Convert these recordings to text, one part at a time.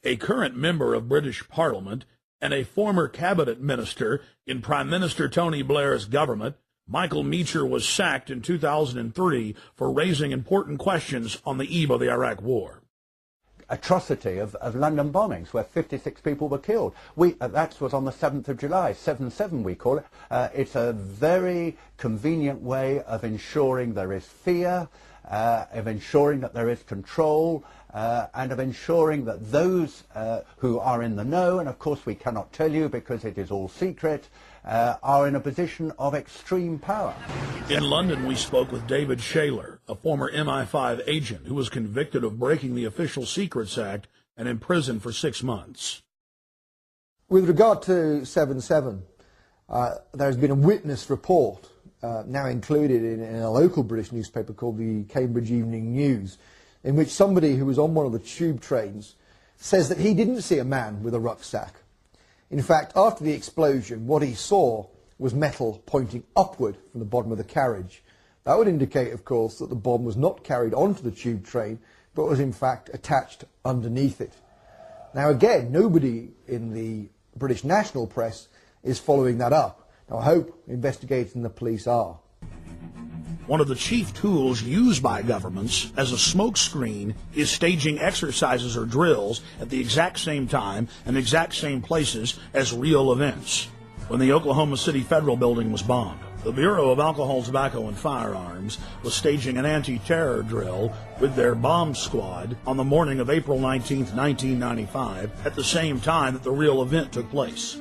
a current member of British Parliament, and a former cabinet minister in Prime Minister Tony Blair's government, Michael Meacher was sacked in 2003 for raising important questions on the eve of the Iraq War. Atrocity of London bombings where 56 people were killed. That was on the 7th of July, 7/7 we call it. It's a very convenient way of ensuring there is fear, of ensuring that there is control, and of ensuring that those who are in the know, and of course we cannot tell you because it is all secret, are in a position of extreme power. In London, we spoke with David Shaler, a former MI5 agent who was convicted of breaking the Official Secrets Act and imprisoned for 6 months. With regard to 7/7, there has been a witness report now included in a local British newspaper called the Cambridge Evening News, in which somebody who was on one of the tube trains says that he didn't see a man with a rucksack. In fact, after the explosion, what he saw was metal pointing upward from the bottom of the carriage. That would indicate, of course, that the bomb was not carried onto the tube train, but was in fact attached underneath it. Now again, nobody in the British national press is following that up. Now I hope investigators and the police are. One of the chief tools used by governments as a smokescreen is staging exercises or drills at the exact same time and exact same places as real events. When the Oklahoma City Federal Building was bombed, the Bureau of Alcohol, Tobacco, and Firearms was staging an anti-terror drill with their bomb squad on the morning of April 19, 1995, at the same time that the real event took place.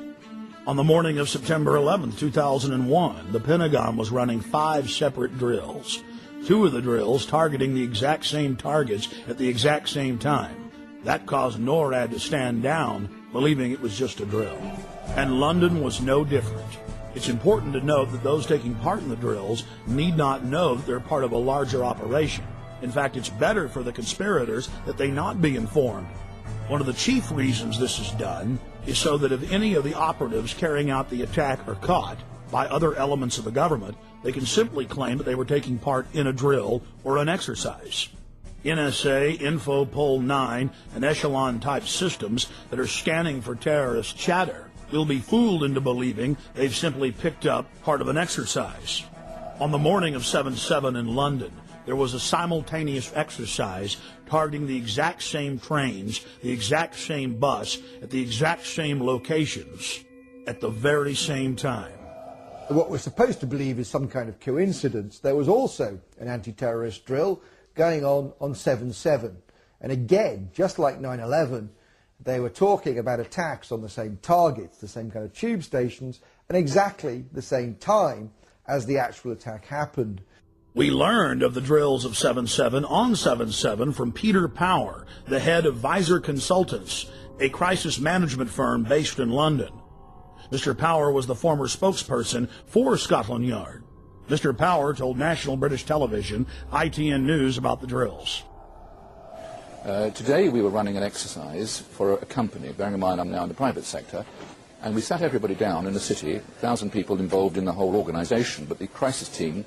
On the morning of September 11, 2001, the Pentagon was running 5 separate drills, 2 of the drills targeting the exact same targets at the exact same time. That caused NORAD to stand down, believing it was just a drill. And London was no different. It's important to note that those taking part in the drills need not know that they're part of a larger operation. In fact, it's better for the conspirators that they not be informed. One of the chief reasons this is done is so that if any of the operatives carrying out the attack are caught by other elements of the government, they can simply claim that they were taking part in a drill or an exercise. NSA, Infopol 9, and Echelon-type systems that are scanning for terrorist chatter will be fooled into believing they've simply picked up part of an exercise. On the morning of 7/7 in London, there was a simultaneous exercise targeting the exact same trains, the exact same bus, at the exact same locations, at the very same time. What we're supposed to believe is some kind of coincidence. There was also an anti-terrorist drill going on 7/7. And again, just like 9/11, they were talking about attacks on the same targets, the same kind of tube stations, and exactly the same time as the actual attack happened. We learned of the drills of 7/7 on 7/7 from Peter Power, the head of Visor Consultants, a crisis management firm based in London. Mr. Power was the former spokesperson for Scotland Yard. Mr. Power told National British Television, ITN News, about the drills. Today we were running an exercise for a company, bearing in mind I'm now in the private sector, and we sat everybody down in the city, 1,000 people involved in the whole organisation, but the crisis team.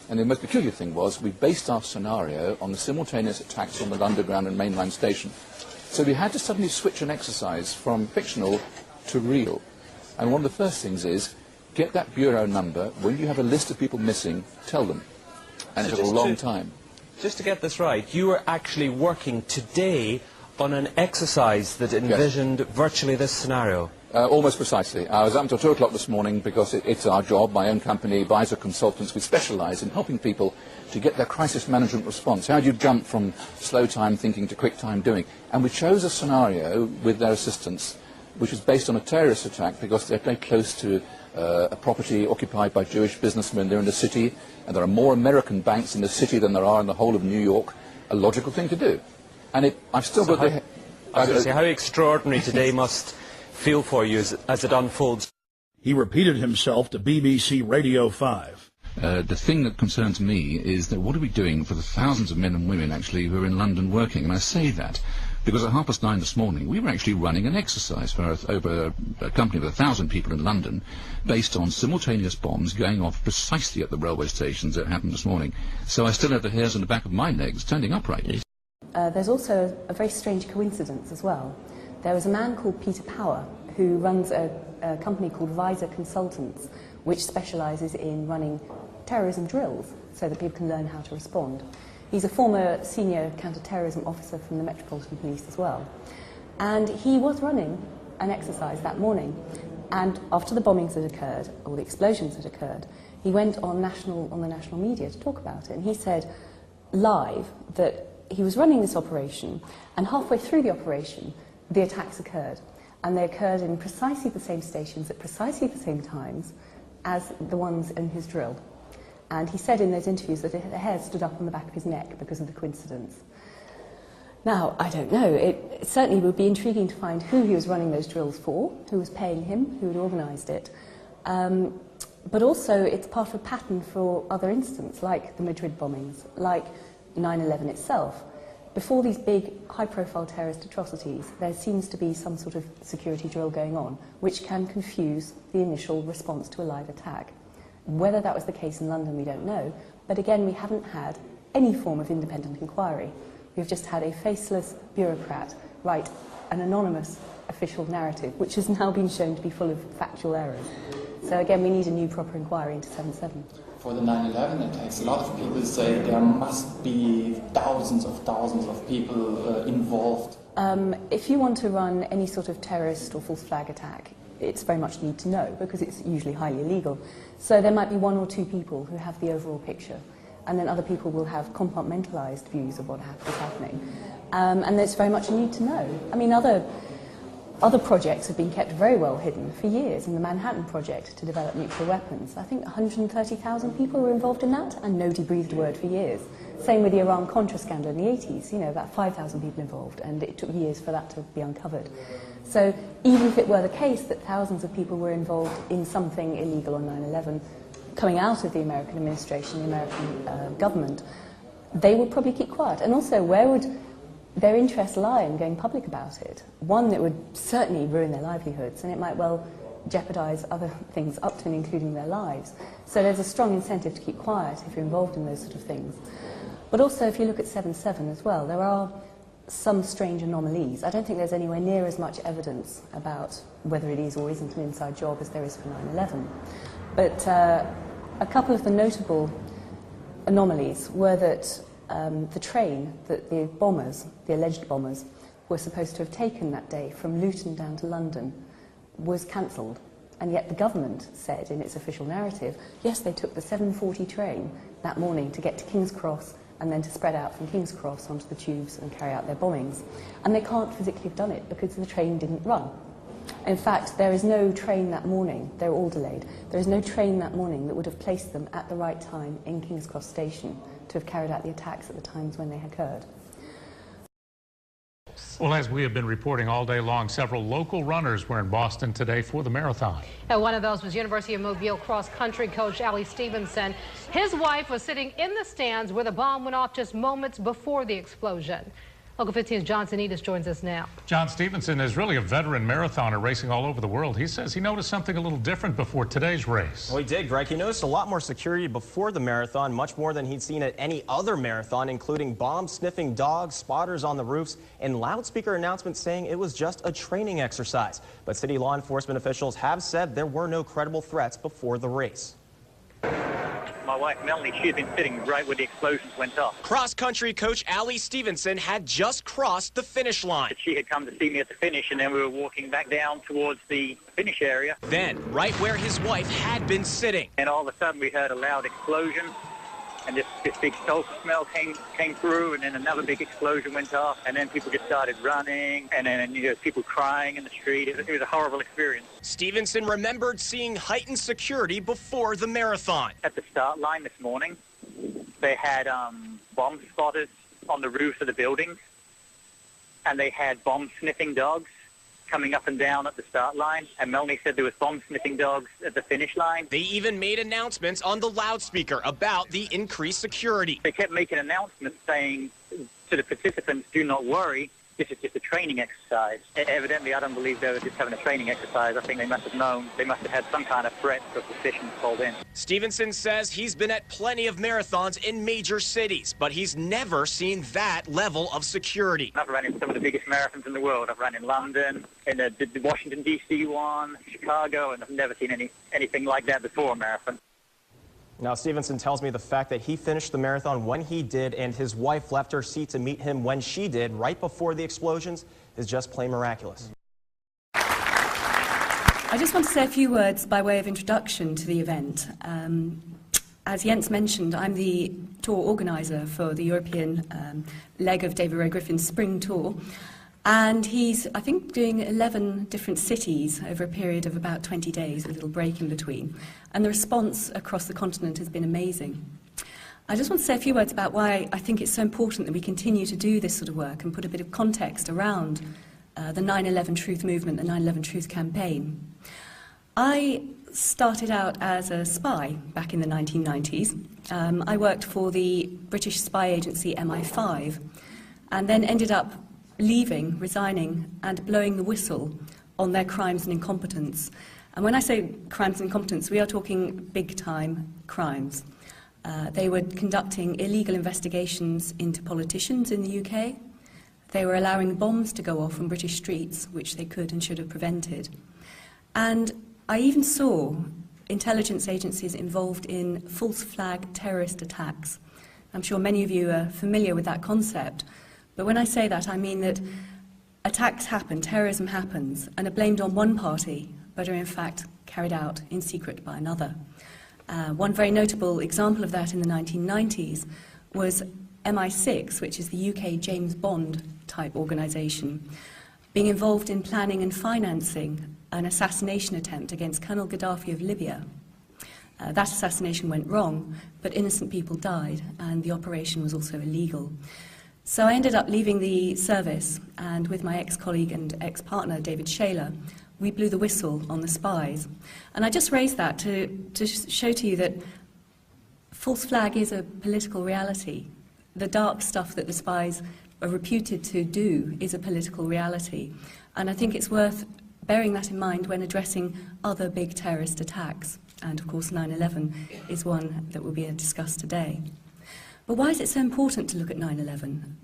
And the most peculiar thing was we based our scenario on the simultaneous attacks on the Underground and mainline station. So we had to suddenly switch an exercise from fictional to real. And one of the first things is, get that bureau number. When you have a list of people missing, tell them. And it took a long time. Just to get this right, you were actually working today on an exercise that envisioned virtually this scenario. Almost precisely. I was up until 2 o'clock this morning because it's our job, my own company, Visor Consultants. We specialise in helping people to get their crisis management response. How do you jump from slow time thinking to quick time doing? And we chose a scenario with their assistance which was based on a terrorist attack because they're very close to a property occupied by Jewish businessmen. They're in the city, and there are more American banks in the city than there are in the whole of New York. A logical thing to do. And I've still got the... I was going to say, how extraordinary today must feel for you as it unfolds. He repeated himself to BBC Radio 5. The thing that concerns me is that what are we doing for the thousands of men and women actually who are in London working? And I say that because at 9:30 this morning we were actually running an exercise for over a company of 1,000 people in London based on simultaneous bombs going off precisely at the railway stations that happened this morning. So I still have the hairs on the back of my legs standing upright. there's also a very strange coincidence as well. There was a man called Peter Power who runs a company called Visor Consultants, which specialises in running terrorism drills so that people can learn how to respond. He's a former senior counter-terrorism officer from the Metropolitan Police as well. And he was running an exercise that morning. And after the bombings had occurred, or the explosions had occurred, he went on the national media to talk about it. And he said live that he was running this operation, and halfway through the operation, the attacks occurred. And they occurred in precisely the same stations at precisely the same times as the ones in his drill. And he said in those interviews that the hair stood up on the back of his neck because of the coincidence. Now, I don't know. It certainly would be intriguing to find who he was running those drills for, who was paying him, who had organised it. But also, it's part of a pattern for other incidents, like the Madrid bombings, like 9/11 itself. Before these big, high-profile terrorist atrocities, there seems to be some sort of security drill going on, which can confuse the initial response to a live attack. Whether that was the case in London, we don't know. But again, we haven't had any form of independent inquiry. We've just had a faceless bureaucrat write an anonymous official narrative, which has now been shown to be full of factual errors. So again, we need a new proper inquiry into 7/7. For the 9/11 attacks, a lot of people say there must be thousands of people involved. If you want to run any sort of terrorist or false flag attack, it's very much need to know, because it's usually highly illegal. So there might be one or two people who have the overall picture, and then other people will have compartmentalised views of what is happening. And there's very much a need to know. I mean, other projects have been kept very well hidden for years. In the Manhattan Project to develop nuclear weapons, I think 130,000 people were involved in that, and nobody breathed a word for years. Same with the Iran-Contra scandal in the 80s, about 5,000 people involved, and it took years for that to be uncovered. So even if it were the case that thousands of people were involved in something illegal on 9/11, coming out of the American administration, the American government, they would probably keep quiet. And also, where would their interests lie in going public about it? One, it would certainly ruin their livelihoods, and it might well jeopardise other things up to and including their lives. So there's a strong incentive to keep quiet if you're involved in those sort of things. But also, if you look at 7/7 as well, there are some strange anomalies. I don't think there's anywhere near as much evidence about whether it is or isn't an inside job as there is for 9/11. But a couple of the notable anomalies were that the train that the alleged bombers, were supposed to have taken that day from Luton down to London was cancelled. And yet the government said in its official narrative, yes, they took the 7:40 train that morning to get to King's Cross and then to spread out from King's Cross onto the tubes and carry out their bombings. And they can't physically have done it because the train didn't run. In fact, there is no train that morning, they're all delayed, there is no train that morning that would have placed them at the right time in King's Cross Station to have carried out the attacks at the times when they occurred. Well, as we have been reporting all day long, several local runners were in Boston today for the marathon. One of those was University of Mobile cross-country coach Allie Stevenson. His wife was sitting in the stands where the bomb went off just moments before the explosion. Local 15's John Sinitas joins us now. John Stevenson is really a veteran marathoner racing all over the world. He says he noticed something a little different before today's race. Well, he did, Greg. He noticed a lot more security before the marathon, much more than he'd seen at any other marathon, including bomb-sniffing dogs, spotters on the roofs, and loudspeaker announcements saying it was just a training exercise. But city law enforcement officials have said there were no credible threats before the race. My wife Melanie, she had been sitting right where the explosions went off. Cross-country coach Allie Stevenson had just crossed the finish line. She had come to see me at the finish, and then we were walking back down towards the finish area. Then, right where his wife had been sitting. And all of a sudden we heard a loud explosion, and this big sulfur smell came through, and then another big explosion went off, and then people just started running, and then people crying in the street. It was a horrible experience. Stevenson remembered seeing heightened security before the marathon. At the start line this morning, they had bomb spotters on the roofs of the buildings, and they had bomb-sniffing dogs coming up and down at the start line, and Melanie said there was bomb-sniffing dogs at the finish line. They even made announcements on the loudspeaker about the increased security. They kept making announcements saying to the participants, do not worry, this is just a training exercise. Evidently, I don't believe they were just having a training exercise. I think they must have known, they must have had some kind of threat or suspicion called in. Stevenson says he's been at plenty of marathons in major cities, but he's never seen that level of security. I've run in some of the biggest marathons in the world. I've run in London, in the Washington, D.C. one, Chicago, and I've never seen anything like that before a marathon. Now, Stevenson tells me the fact that he finished the marathon when he did and his wife left her seat to meet him when she did right before the explosions is just plain miraculous. I just want to say a few words by way of introduction to the event. As Jens mentioned, I'm the tour organiser for the European leg of David Ray Griffin's Spring Tour. And he's, I think, doing 11 different cities over a period of about 20 days, with a little break in between. And the response across the continent has been amazing. I just want to say a few words about why I think it's so important that we continue to do this sort of work and put a bit of context around the 9/11 Truth movement, the 9/11 Truth campaign. I started out as a spy back in the 1990s. I worked for the British spy agency MI5 and then ended up leaving, resigning, and blowing the whistle on their crimes and incompetence. And when I say crimes and incompetence, we are talking big-time crimes. They were conducting illegal investigations into politicians in the UK. They were allowing bombs to go off on British streets, which they could and should have prevented. And I even saw intelligence agencies involved in false flag terrorist attacks. I'm sure many of you are familiar with that concept. But when I say that, I mean that attacks happen, terrorism happens, and are blamed on one party, but are in fact carried out in secret by another. One very notable example of that in the 1990s was MI6, which is the UK James Bond type organisation, being involved in planning and financing an assassination attempt against Colonel Gaddafi of Libya. That assassination went wrong, but innocent people died, and the operation was also illegal. So I ended up leaving the service, and with my ex-colleague and ex-partner, David Shaler, we blew the whistle on the spies. And I just raised that to show to you that false flag is a political reality. The dark stuff that the spies are reputed to do is a political reality. And I think it's worth bearing that in mind when addressing other big terrorist attacks. And of course 9/11 is one that will be discussed today. But why is it so important to look at 9/11?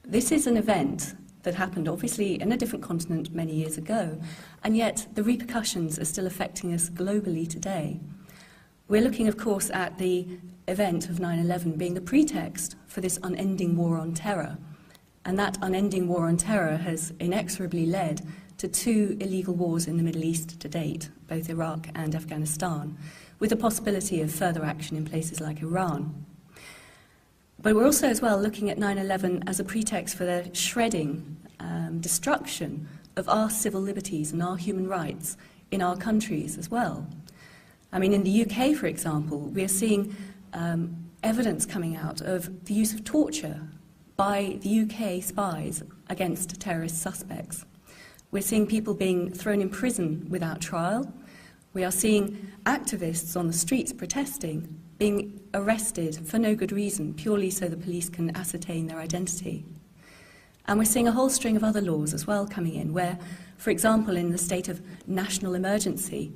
This is an event that happened obviously in a different continent many years ago, and yet the repercussions are still affecting us globally today. We're looking, of course, at the event of 9/11 being the pretext for this unending war on terror. And that unending war on terror has inexorably led to 2 illegal wars in the Middle East to date, both Iraq and Afghanistan, with the possibility of further action in places like Iran. But we're also as well looking at 9/11 as a pretext for the shredding, destruction of our civil liberties and our human rights in our countries as well. I mean, in the UK, for example, we are seeing evidence coming out of the use of torture by the UK spies against terrorist suspects. We're seeing people being thrown in prison without trial. We are seeing activists on the streets protesting being arrested for no good reason, purely so the police can ascertain their identity. And we're seeing a whole string of other laws as well coming in, where, for example, in the state of national emergency,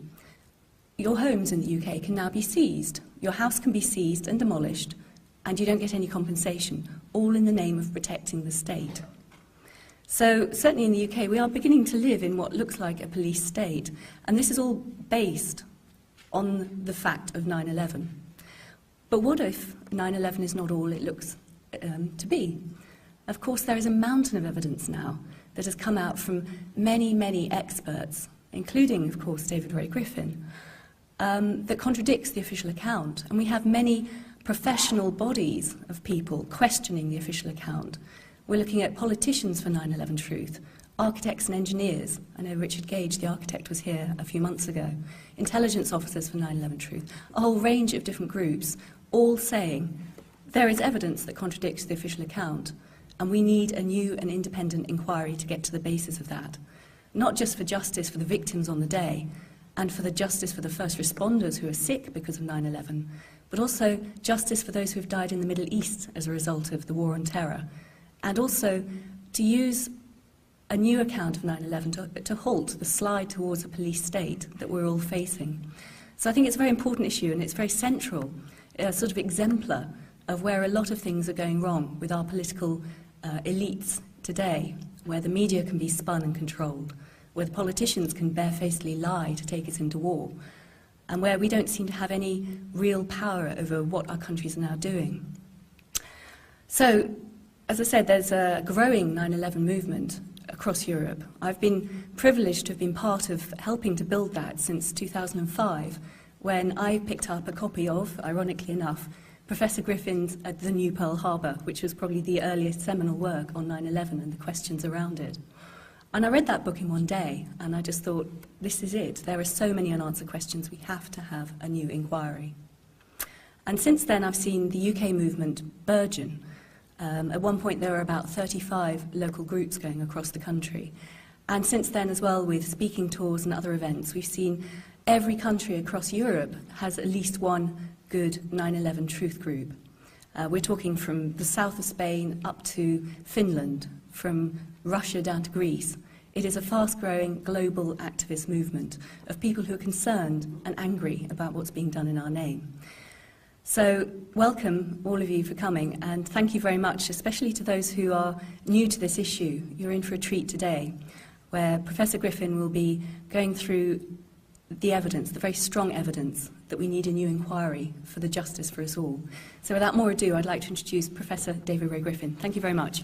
your homes in the UK can now be seized. Your house can be seized and demolished, and you don't get any compensation, all in the name of protecting the state. So certainly in the UK, we are beginning to live in what looks like a police state, and this is all based on the fact of 9/11. But what if 9/11 is not all it looks to be? Of course, there is a mountain of evidence now that has come out from many, many experts, including, of course, David Ray Griffin, that contradicts the official account. And we have many professional bodies of people questioning the official account. We're looking at politicians for 9/11 Truth, architects and engineers. I know Richard Gage, the architect, was here a few months ago. Intelligence officers for 9/11 Truth. A whole range of different groups, all saying there is evidence that contradicts the official account, and we need a new and independent inquiry to get to the basis of that. Not just for justice for the victims on the day, and for the justice for the first responders who are sick because of 9/11, but also justice for those who have died in the Middle East as a result of the war on terror. And also to use a new account of 9/11 to halt the slide towards a police state that we're all facing. So I think it's a very important issue, and it's very central, a sort of exemplar of where a lot of things are going wrong with our political elites today, where the media can be spun and controlled, where the politicians can barefacedly lie to take us into war, and where we don't seem to have any real power over what our countries are now doing. So, as I said, there's a growing 9/11 movement across Europe. I've been privileged to have been part of helping to build that since 2005, when I picked up a copy of, ironically enough, Professor Griffin's The New Pearl Harbor, which was probably the earliest seminal work on 9/11 and the questions around it. And I read that book in one day, and I just thought, this is it. There are so many unanswered questions, we have to have a new inquiry. And since then, I've seen the UK movement burgeon. At one point, there were about 35 local groups going across the country. And since then, as well, with speaking tours and other events, we've seen every country across Europe has at least one good 9/11 truth group. We're talking from the south of Spain up to Finland, from Russia down to Greece. It is a fast-growing global activist movement of people who are concerned and angry about what's being done in our name. So welcome, all of you, for coming, and thank you very much, especially to those who are new to this issue. You're in for a treat today, where Professor Griffin will be going through the evidence, the very strong evidence, that we need a new inquiry for the justice for us all. So without more ado, I'd like to introduce Professor David Ray Griffin. Thank you very much.